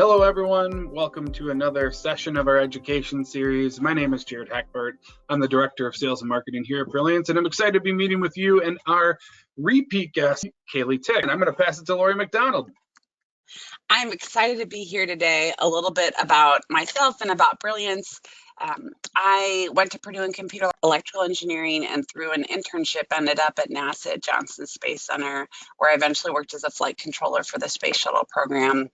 Hello everyone, welcome to another session of our education series. My name is Jared Hackbart. I'm the Director of Sales and Marketing here at Brilliance, and I'm excited to be meeting with you and our repeat guest, Kayleigh Tick. And I'm going to pass it to Lori McDonald. I'm excited to be here today. A little bit about myself and about Brilliance. I went to Purdue in computer electrical engineering, and through an internship ended up at NASA at Johnson Space Center, where I eventually worked as a flight controller for the space shuttle program.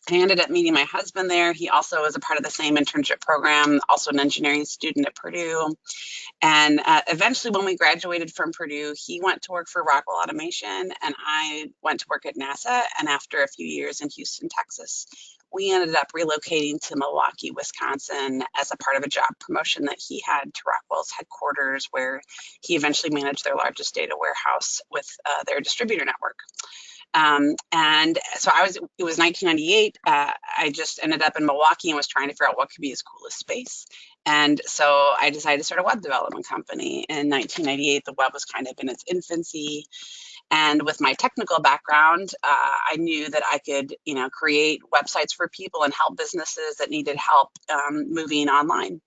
I ended up meeting my husband there. He also was a part of the same internship program, also an engineering student at Purdue. And eventually, when we graduated from Purdue, he went to work for Rockwell Automation, and I went to work at NASA. And after a few years in Houston, Texas, we ended up relocating to Milwaukee, Wisconsin as a part of a job promotion that he had to Rockwell's headquarters, where he eventually managed their largest data warehouse with their distributor network. And so it was 1998. I just ended up in Milwaukee and was trying to figure out what could be his coolest space. And so I decided to start a web development company. In 1998, the web was kind of in its infancy. And with my technical background, I knew that I could, create websites for people and help businesses that needed help moving online.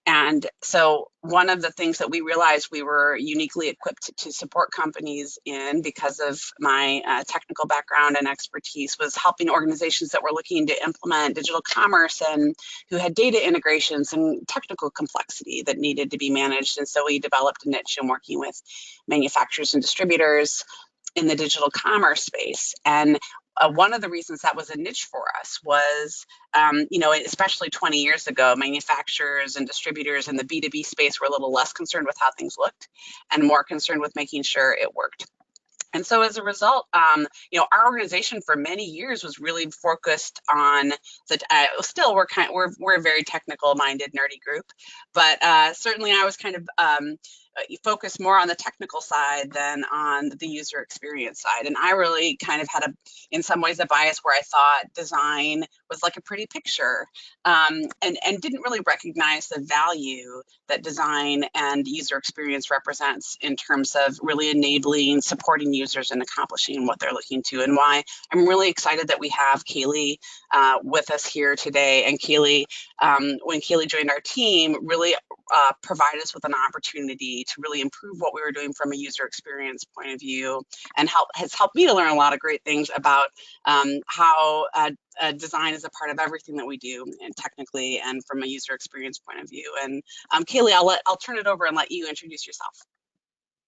And so one of the things that we realized we were uniquely equipped to support companies in, because of my technical background and expertise, was helping organizations that were looking to implement digital commerce and who had data integrations and technical complexity that needed to be managed. And so we developed a niche in working with manufacturers and distributors in the digital commerce space. And one of the reasons that was a niche for us was, especially 20 years ago, manufacturers and distributors in the B2B space were a little less concerned with how things looked and more concerned with making sure it worked. And so as a result, our organization for many years was really focused on still we're a very technical minded, nerdy group, but certainly I was kind of focused more on the technical side than on the user experience side. And I really kind of had in some ways a bias where I thought design was like a pretty picture, and didn't really recognize the value that design and user experience represents in terms of really enabling, supporting users and accomplishing what they're looking to. And why I'm really excited that we have Kayleigh with us here today. And Kayleigh, when Kayleigh joined our team, really provided us with an opportunity to really improve what we were doing from a user experience point of view, and has helped me to learn a lot of great things about how design is a part of everything that we do, and technically and from a user experience point of view. And Kayleigh, I'll turn it over and let you introduce yourself.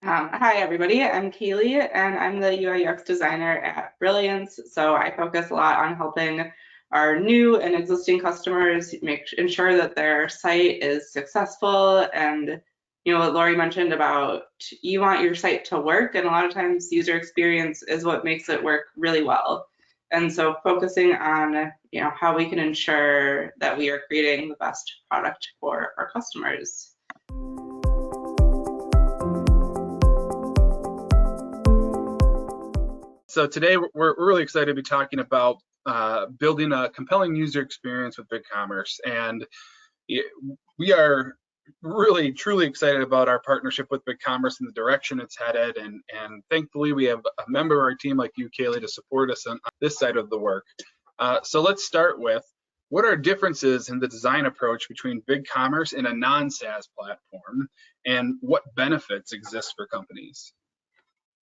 Hi everybody, I'm Kayleigh and I'm the UI UX designer at Brilliance. So I focus a lot on helping our new and existing customers ensure that their site is successful. And what Lori mentioned about, you want your site to work, and a lot of times user experience is what makes it work really well. And so focusing on how we can ensure that we are creating the best product for our customers. So today we're really excited to be talking about building a compelling user experience with BigCommerce. And we are really truly excited about our partnership with BigCommerce and the direction it's headed. And thankfully we have a member of our team like you, Kayleigh, to support us on this side of the work. So let's start with, what are differences in the design approach between BigCommerce and a non-SaaS platform, and what benefits exist for companies?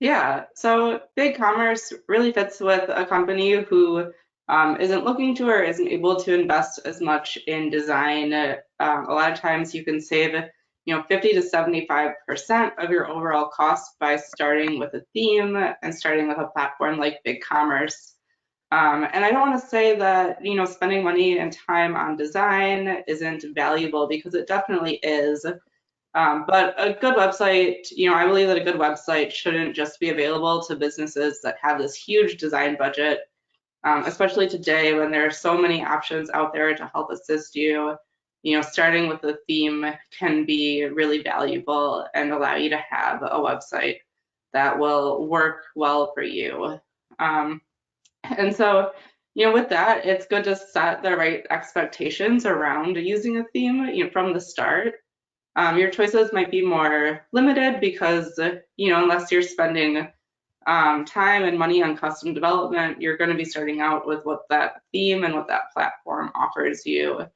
Yeah, so BigCommerce really fits with a company who isn't looking to or isn't able to invest as much in design. A lot of times you can save 50 to 75% of your overall cost by starting with a theme and starting with a platform like BigCommerce. And I don't want to say that spending money and time on design isn't valuable, because it definitely is. But a good website, I believe that a good website shouldn't just be available to businesses that have this huge design budget, especially today when there are so many options out there to help assist you. Starting with a theme can be really valuable and allow you to have a website that will work well for you. And so, with that, it's good to set the right expectations around using a theme, from the start. Your choices might be more limited because, unless you're spending time and money on custom development, you're going to be starting out with what that theme and what that platform offers you.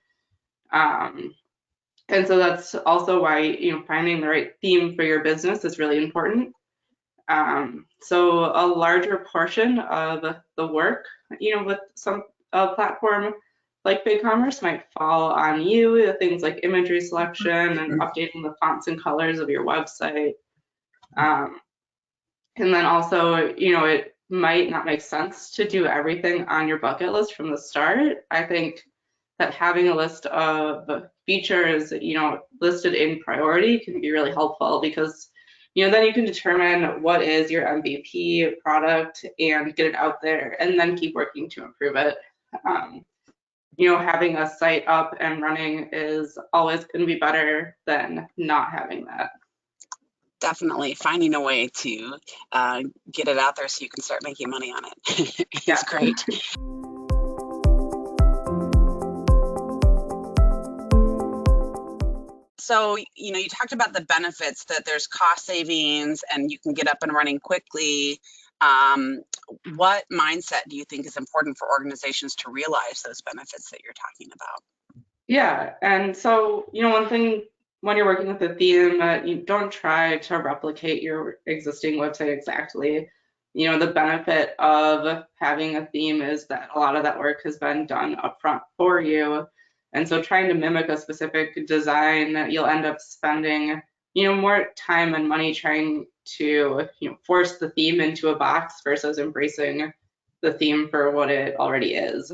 And so that's also why, finding the right theme for your business is really important. So a larger portion of the work, with some platform like BigCommerce might fall on you, things like imagery selection and updating the fonts and colors of your website. And then also, it might not make sense to do everything on your bucket list from the start. I think that having a list of features, listed in priority can be really helpful because, then you can determine what is your MVP product and get it out there and then keep working to improve it. Having a site up and running is always going to be better than not having that. Definitely finding a way to get it out there so you can start making money on it. It's great. So, you talked about the benefits, that there's cost savings and you can get up and running quickly. What mindset do you think is important for organizations to realize those benefits that you're talking about? Yeah, and so, one thing when you're working with a theme, you don't try to replicate your existing website exactly. The benefit of having a theme is that a lot of that work has been done upfront for you. And so trying to mimic a specific design, you'll end up spending, more time and money trying to, force the theme into a box versus embracing the theme for what it already is.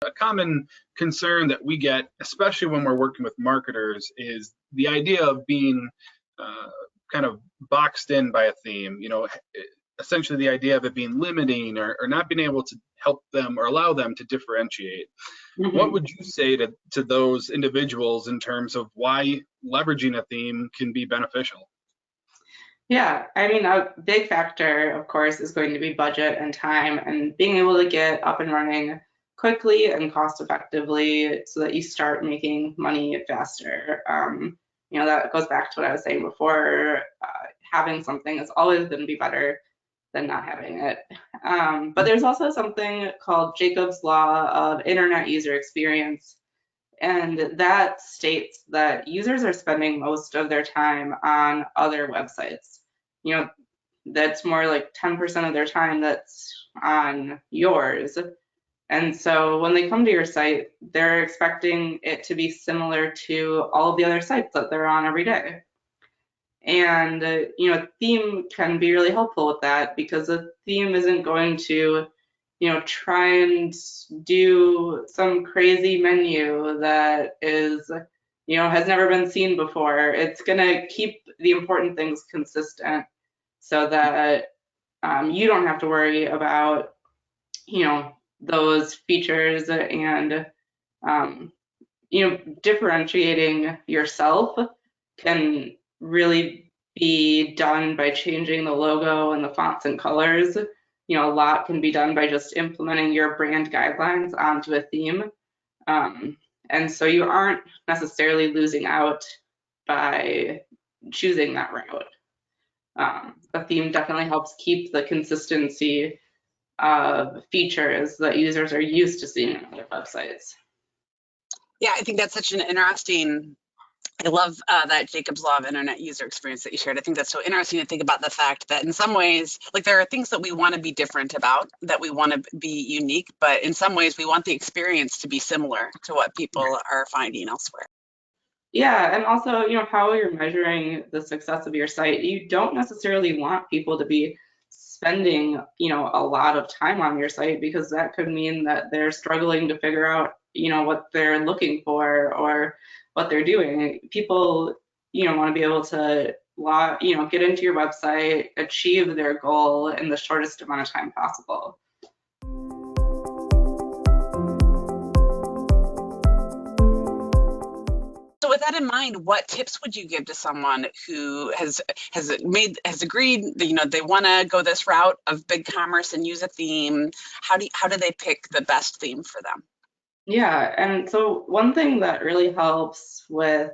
A common concern that we get, especially when we're working with marketers, is the idea of being kind of boxed in by a theme. Essentially the idea of it being limiting or not being able to help them or allow them to differentiate. Mm-hmm. What would you say to those individuals in terms of why leveraging a theme can be beneficial? Yeah, a big factor, of course, is going to be budget and time and being able to get up and running quickly and cost effectively so that you start making money faster. That goes back to what I was saying before. Having something is always going to be better than not having it. But there's also something called Jacob's Law of Internet User Experience. And that states that users are spending most of their time on other websites. That's more like 10% of their time that's on yours. And so when they come to your site, they're expecting it to be similar to all of the other sites that they're on every day. And, a theme can be really helpful with that because a theme isn't going to, try and do some crazy menu that is, has never been seen before. It's going to keep the important things consistent so that you don't have to worry about, those features and, differentiating yourself can really be done by changing the logo and the fonts and colors. A lot can be done by just implementing your brand guidelines onto a theme. And so you aren't necessarily losing out by choosing that route. A theme definitely helps keep the consistency of features that users are used to seeing on other websites. Yeah, I think that's such an interesting, I love that Jacob's Law of Internet User Experience that you shared. I think that's so interesting to think about the fact that in some ways, like there are things that we want to be different about, that we want to be unique, but in some ways we want the experience to be similar to what people are finding elsewhere. Yeah, and also, how you're measuring the success of your site. You don't necessarily want people to be spending, a lot of time on your site because that could mean that they're struggling to figure out, what they're looking for or what they're doing. People, want to be able to, get into your website, achieve their goal in the shortest amount of time possible. So with that in mind, what tips would you give to someone who has agreed that, they want to go this route of BigCommerce and use a theme? How do they pick the best theme for them? Yeah, and so one thing that really helps with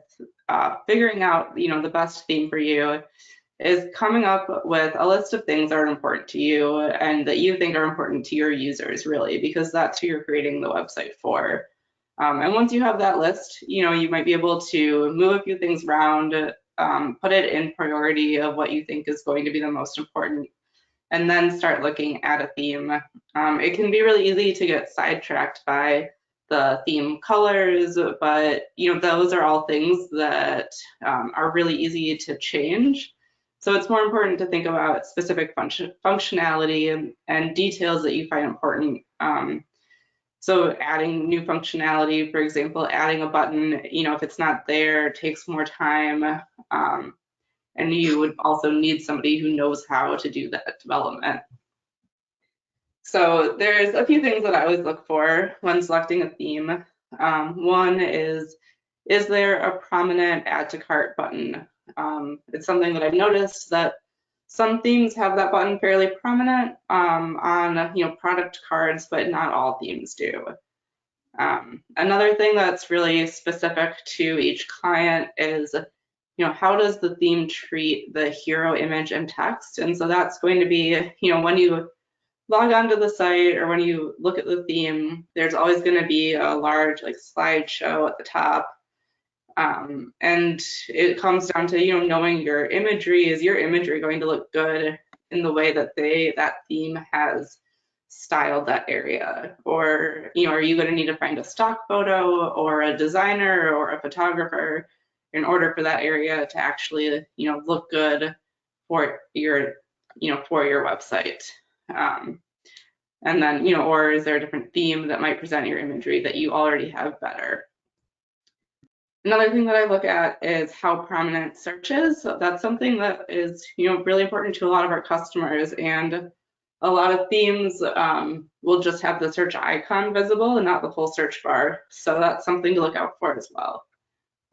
figuring out, the best theme for you is coming up with a list of things that are important to you and that you think are important to your users, really, because that's who you're creating the website for. And once you have that list, you might be able to move a few things around, put it in priority of what you think is going to be the most important, and then start looking at a theme. It can be really easy to get sidetracked by the theme colors, but those are all things that are really easy to change. So it's more important to think about specific functionality and details that you find important. So adding new functionality, for example, adding a button, if it's not there, it takes more time. And you would also need somebody who knows how to do that development. So there's a few things that I always look for when selecting a theme. One is there a prominent add to cart button? It's something that I've noticed that some themes have that button fairly prominent on product cards, but not all themes do. Another thing that's really specific to each client is how does the theme treat the hero image and text? And so that's going to be when you log onto the site or when you look at the theme, there's always going to be a large slideshow at the top. And it comes down to knowing your imagery. Is your imagery going to look good in the way that that theme has styled that area? Or are you going to need to find a stock photo or a designer or a photographer in order for that area to actually look good for your website? And then or is there a different theme that might present your imagery that you already have better? Another thing that I look at is how prominent search is. So that's something that is really important to a lot of our customers, and a lot of themes will just have the search icon visible and not the full search bar. So that's something to look out for as well.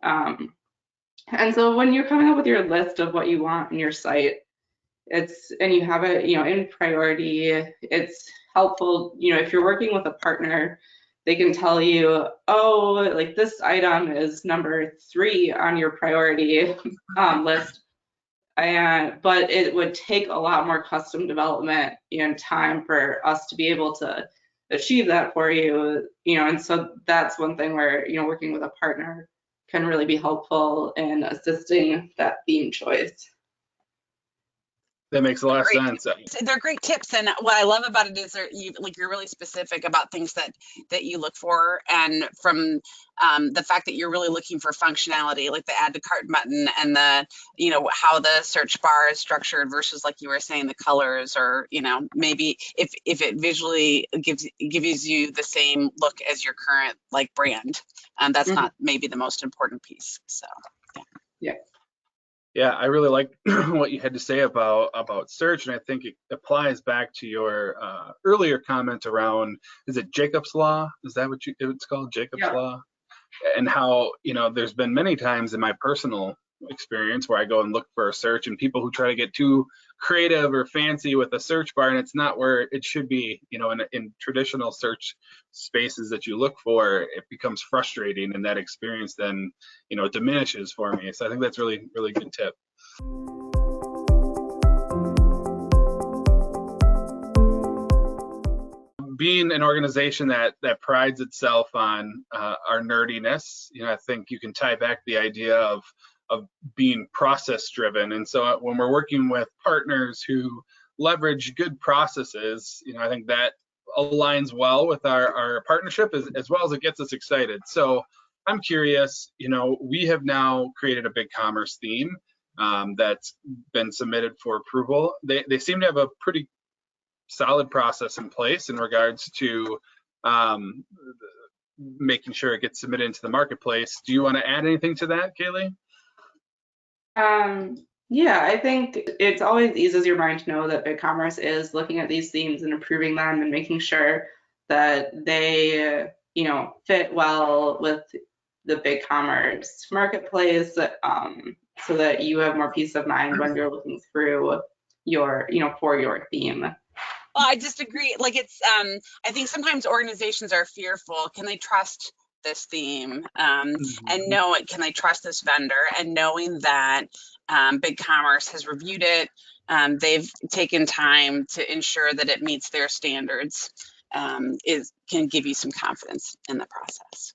And so when you're coming up with your list of what you want in your site, and you have it in priority, it's helpful if you're working with a partner, they can tell you, oh, this item is number 3 on your priority list, but it would take a lot more custom development and time for us to be able to achieve that for you, and so that's one thing where working with a partner can really be helpful in assisting that theme choice. That makes a lot of sense. They're great tips, and what I love about it is you're really specific about things that you look for, and from the fact that you're really looking for functionality, like the add to cart button and the how the search bar is structured versus, like you were saying, the colors, or maybe if it visually gives you the same look as your current brand, that's not maybe the most important piece. So yeah. Yeah, I really like what you had to say about search, and I think it applies back to your earlier comment around, is it Jacob's Law? Is that what it's called, Jacob's Law? And how there's been many times in my personal experience where I go and look for a search, and people who try to get too creative or fancy with a search bar, and it's not where it should be. In traditional search spaces that you look for, it becomes frustrating, and that experience then diminishes for me. So I think that's really, really good tip. Being an organization that prides itself on our nerdiness, I think you can tie back the idea of being process driven. And so when we're working with partners who leverage good processes, I think that aligns well with our partnership as well as it gets us excited. So I'm curious, we have now created a BigCommerce theme that's been submitted for approval. They seem to have a pretty solid process in place in regards to making sure it gets submitted into the marketplace. Do you want to add anything to that, Kayleigh? Yeah, I think it's always eases your mind to know that BigCommerce is looking at these themes and improving them and making sure that they, fit well with the BigCommerce marketplace, so that you have more peace of mind when you're looking through your, for your theme. Well, I just agree. I think sometimes organizations are fearful. Can they trust this theme, Mhm. and know it, can I trust this vendor, and knowing that BigCommerce has reviewed it, they've taken time to ensure that it meets their standards, can give you some confidence in the process.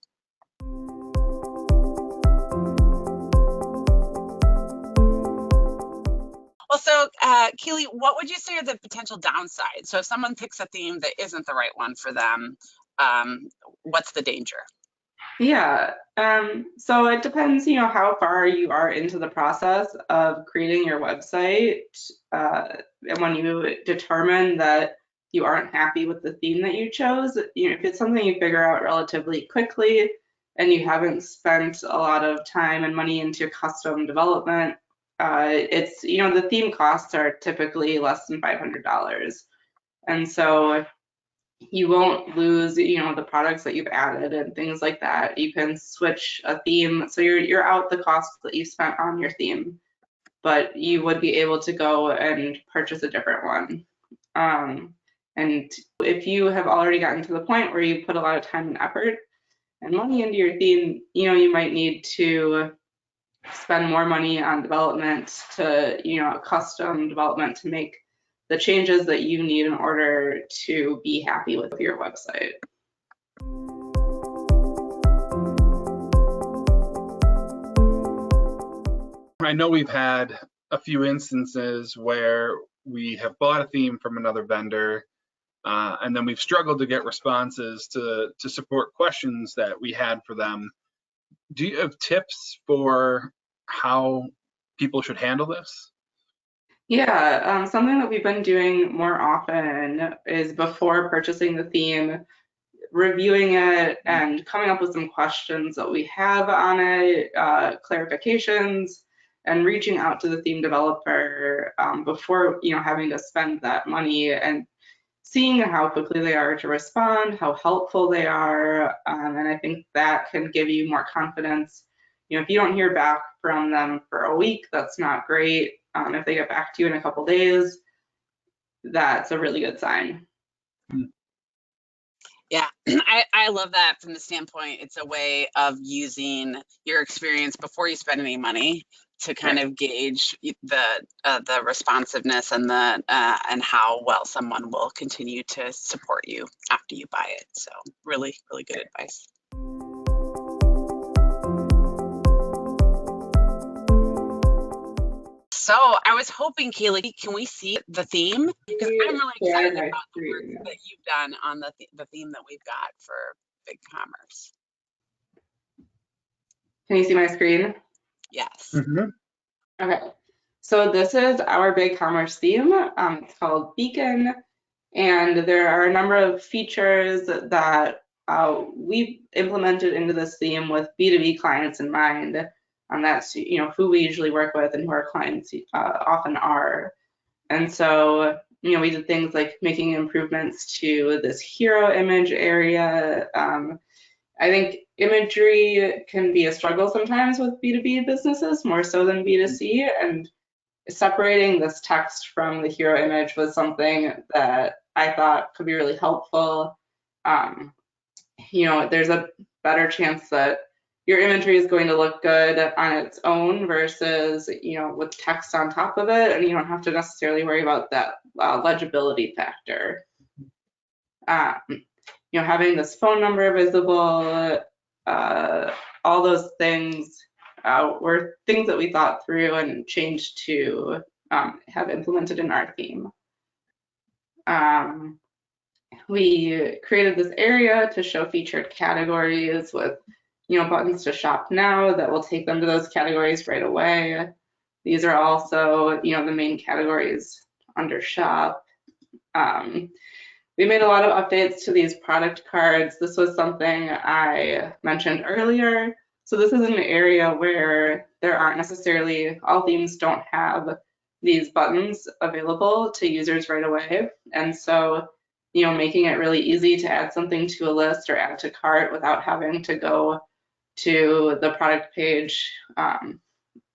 Well, so Kayleigh, what would you say are the potential downsides? So if someone picks a theme that isn't the right one for them, what's the danger? Yeah, so it depends, how far you are into the process of creating your website. And when you determine that you aren't happy with the theme that you chose, if it's something you figure out relatively quickly and you haven't spent a lot of time and money into custom development, it's, the theme costs are typically less than $500. And so you won't lose, the products that you've added and things like that. You can switch a theme, so you're out the cost that you spent on your theme, but you would be able to go and purchase a different one. And if you have already gotten to the point where you put a lot of time and effort and money into your theme, you might need to spend more money on development to, custom development to make the changes that you need in order to be happy with your website. I know we've had a few instances where we have bought a theme from another vendor, and then we've struggled to get responses to support questions that we had for them. Do you have tips for how people should handle this? Yeah, something that we've been doing more often is before purchasing the theme, reviewing it and coming up with some questions that we have on it, clarifications, and reaching out to the theme developer before having to spend that money, and seeing how quickly they are to respond, how helpful they are, and I think that can give you more confidence. If you don't hear back from them for a week, that's not great. If they get back to you in a couple days, that's a really good sign. Yeah, I love that from the standpoint, it's a way of using your experience before you spend any money to kind of gauge the responsiveness and and how well someone will continue to support you after you buy it. So really, really good advice. So I was hoping, Kayleigh, can we see the theme? Because I'm really excited about the work that you've done on the theme that we've got for BigCommerce. Can you see my screen? Yes. Mm-hmm. Okay, so this is our BigCommerce theme. It's called Beacon, and there are a number of features that we've implemented into this theme with B2B clients in mind. And that's who we usually work with and who our clients often are. And so we did things like making improvements to this hero image area. I think imagery can be a struggle sometimes with B2B businesses, more so than B2C, and separating this text from the hero image was something that I thought could be really helpful. There's a better chance that your imagery is going to look good on its own versus, with text on top of it, and you don't have to necessarily worry about that legibility factor. Having this phone number visible, all those things were things that we thought through and changed to have implemented in our theme. We created this area to show featured categories with buttons to shop now that will take them to those categories right away. These are also the main categories under shop. We made a lot of updates to these product cards. This was something I mentioned earlier. So this is an area where there aren't necessarily, all themes don't have these buttons available to users right away. And so making it really easy to add something to a list or add to cart without having to go to the product page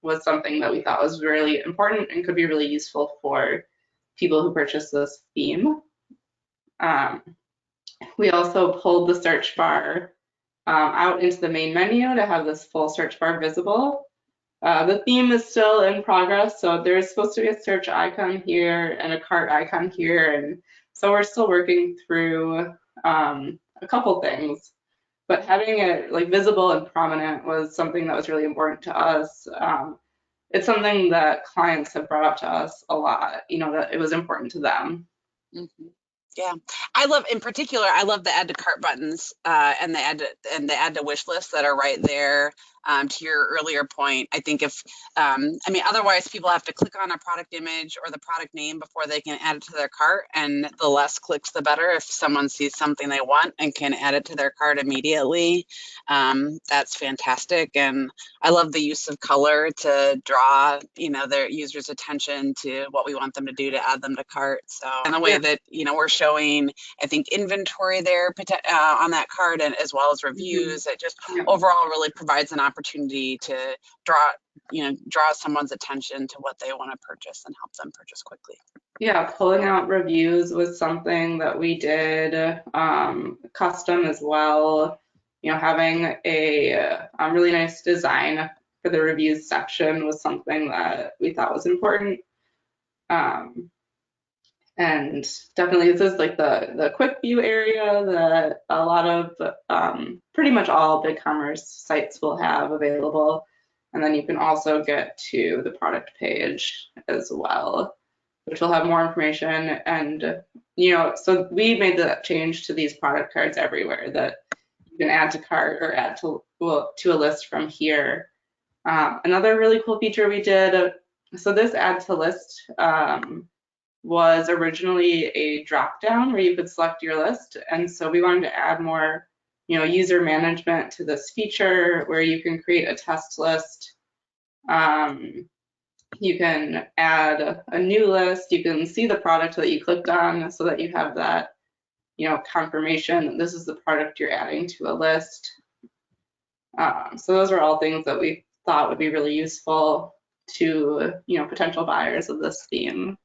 was something that we thought was really important and could be really useful for people who purchase this theme. We also pulled the search bar out into the main menu to have this full search bar visible. The theme is still in progress, so there's supposed to be a search icon here and a cart icon here, and so we're still working through a couple things. But having it like visible and prominent was something that was really important to us. It's something that clients have brought up to us a lot, that it was important to them. Mm-hmm. Yeah, I love, in particular, I love the add to cart buttons and the add to wish list that are right there. To your earlier point, I think otherwise people have to click on a product image or the product name before they can add it to their cart, and the less clicks, the better. If someone sees something they want and can add it to their cart immediately, that's fantastic. And I love the use of color to draw, their users' attention to what we want them to do to add them to cart. So, and the way that, we're showing, I think, inventory there on that card, and as well as reviews, it just overall really provides an opportunity to draw someone's attention to what they want to purchase and help them purchase quickly. Yeah, pulling out reviews was something that we did custom as well. Having a really nice design for the reviews section was something that we thought was important. And definitely this is like the quick view area that a lot of pretty much all BigCommerce sites will have available. And then you can also get to the product page as well, which will have more information. And, so we made that change to these product cards everywhere, that you can add to cart or add to a list from here. Another really cool feature we did, so this add to list was originally a drop down where you could select your list. And so we wanted to add more, user management to this feature where you can create a test list. You can add a new list. You can see the product that you clicked on so that you have that, confirmation that this is the product you're adding to a list. So those are all things that we thought would be really useful to, potential buyers of this theme.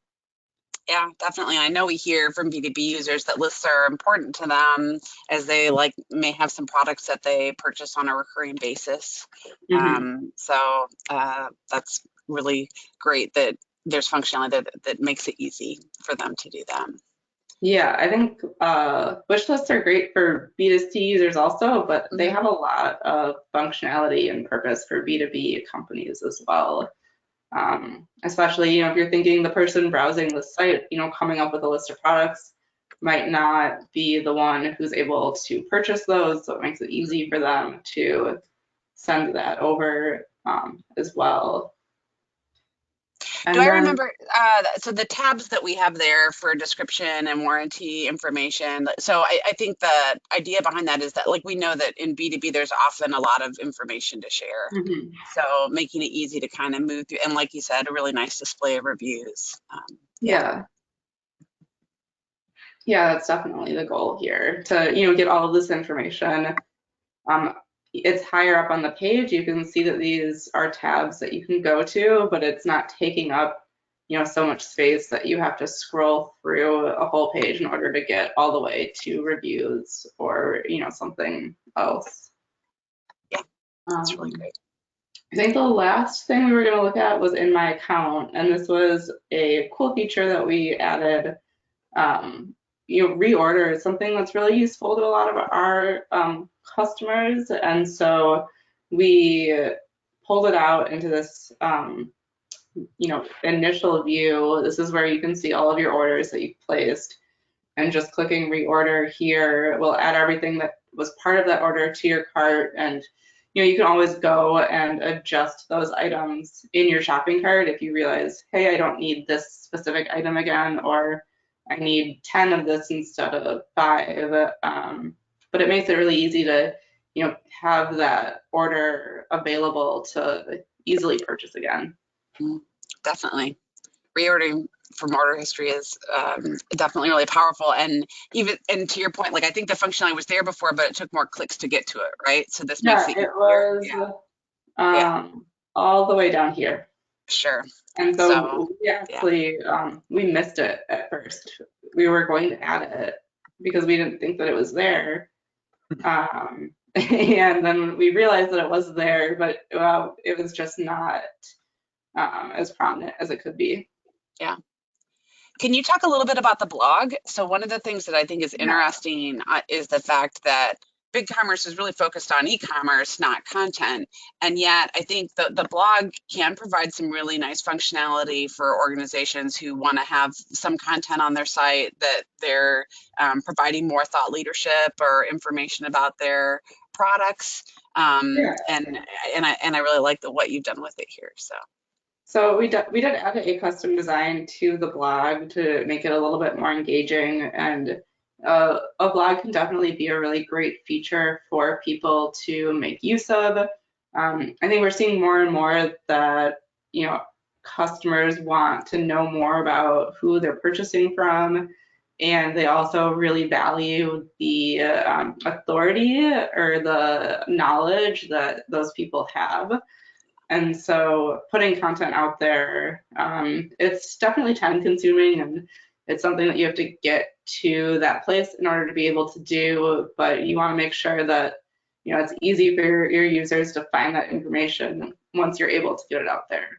Yeah, definitely. I know we hear from B2B users that lists are important to them, as they may have some products that they purchase on a recurring basis. So that's really great that there's functionality that makes it easy for them to do that. Yeah, I think wish lists are great for B2C users also, but they have a lot of functionality and purpose for B2B companies as well. Especially, if you're thinking the person browsing the site, coming up with a list of products might not be the one who's able to purchase those, so it makes it easy for them to send that over as well. Do I remember, so the tabs that we have there for description and warranty information, so I think the idea behind that is that we know that in B2B there's often a lot of information to share. So making it easy to kind of move through, and like you said, a really nice display of reviews. Yeah, that's definitely the goal here, to get all of this information. It's higher up on the page. You can see that these are tabs that you can go to, but it's not taking up so much space that you have to scroll through a whole page in order to get all the way to reviews or something else. Yeah, that's really great. I think the last thing we were going to look at was in my account, and this was a cool feature that we added. Reorder is something that's really useful to a lot of our customers, and so we pulled it out into this initial view. This is where you can see all of your orders that you've placed, and just clicking reorder here will add everything that was part of that order to your cart. And you can always go and adjust those items in your shopping cart if you realize, hey, I don't need this specific item again, or I need 10 of this instead of 5. But it makes it really easy to, have that order available to easily purchase again. Definitely. Reordering from order history is definitely really powerful. And to your point, I think the functionality was there before, but it took more clicks to get to it, right? So this makes it easier. All the way down here. Sure. And so we actually, we missed it at first. We were going to add it because we didn't think that it was there. And then we realized that it was there, but it was just not as prominent as it could be. Yeah. Can you talk a little bit about the blog? So one of the things that I think is interesting is the fact that BigCommerce is really focused on e-commerce, not content. And yet I think the blog can provide some really nice functionality for organizations who want to have some content on their site that they're providing more thought leadership or information about their products. Yeah. And I really like what you've done with it here. So we did add a custom design to the blog to make it a little bit more engaging, and a blog can definitely be a really great feature for people to make use of. I think we're seeing more and more that, customers want to know more about who they're purchasing from, and they also really value the authority or the knowledge that those people have. And so putting content out there, it's definitely time consuming, and it's something that you have to get to that place in order to be able to do, but you want to make sure that, it's easy for your users to find that information once you're able to get it out there.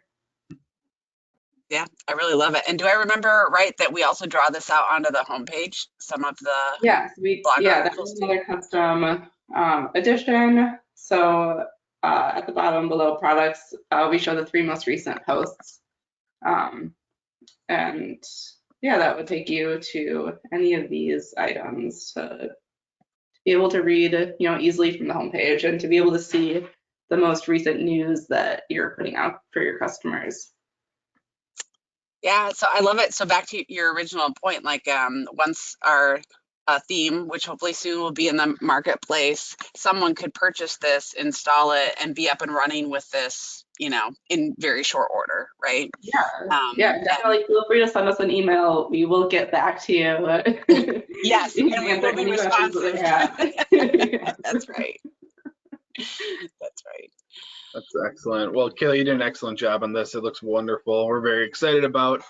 Yeah, I really love it. And do I remember right that we also draw this out onto the homepage? Some of the Yes, blog that articles was another custom addition. So at the bottom below products, we show the 3 most recent posts. And yeah, that would take you to any of these items to be able to read, easily from the homepage, and to be able to see the most recent news that you're putting out for your customers. Yeah, so I love it. So back to your original point, like once our theme, which hopefully soon will be in the marketplace, someone could purchase this, install it, and be up and running with this, in very short order, right? Yeah, definitely feel free to send us an email. We will get back to you. Yes, and we will be responsive. That's right. That's right. That's excellent. Well, Kayleigh, you did an excellent job on this. It looks wonderful. We're very excited about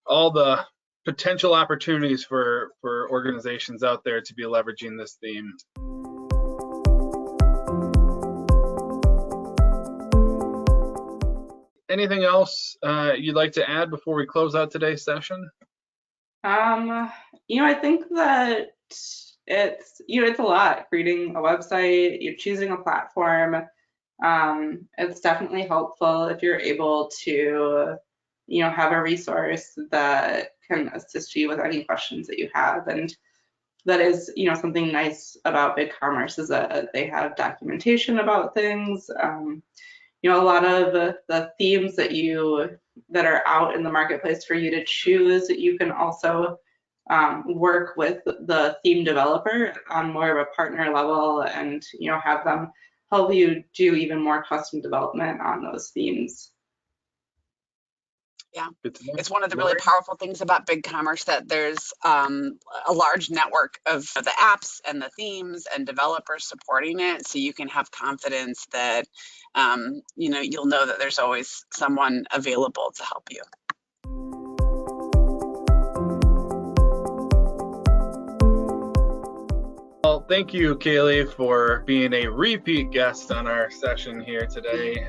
all the potential opportunities for organizations out there to be leveraging this theme. Anything else you'd like to add before we close out today's session? I think that it's a lot. Creating a website, you're choosing a platform. It's definitely helpful if you're able to, have a resource that can assist you with any questions that you have. And that is, something nice about BigCommerce is that they have documentation about things. A lot of the themes that are out in the marketplace for you to choose, you can also work with the theme developer on more of a partner level, and have them help you do even more custom development on those themes. Yeah, it's one of the really powerful things about BigCommerce that there's a large network of the apps and the themes and developers supporting it, so you can have confidence that you'll know that there's always someone available to help you. Well, thank you, Kayleigh, for being a repeat guest on our session here today.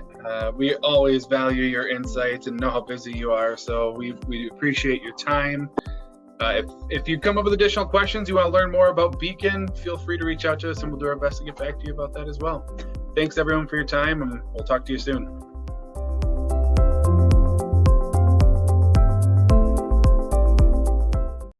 We always value your insights and know how busy you are, so we appreciate your time. If you come up with additional questions, you want to learn more about Beacon, feel free to reach out to us, and we'll do our best to get back to you about that as well. Thanks, everyone, for your time, and we'll talk to you soon.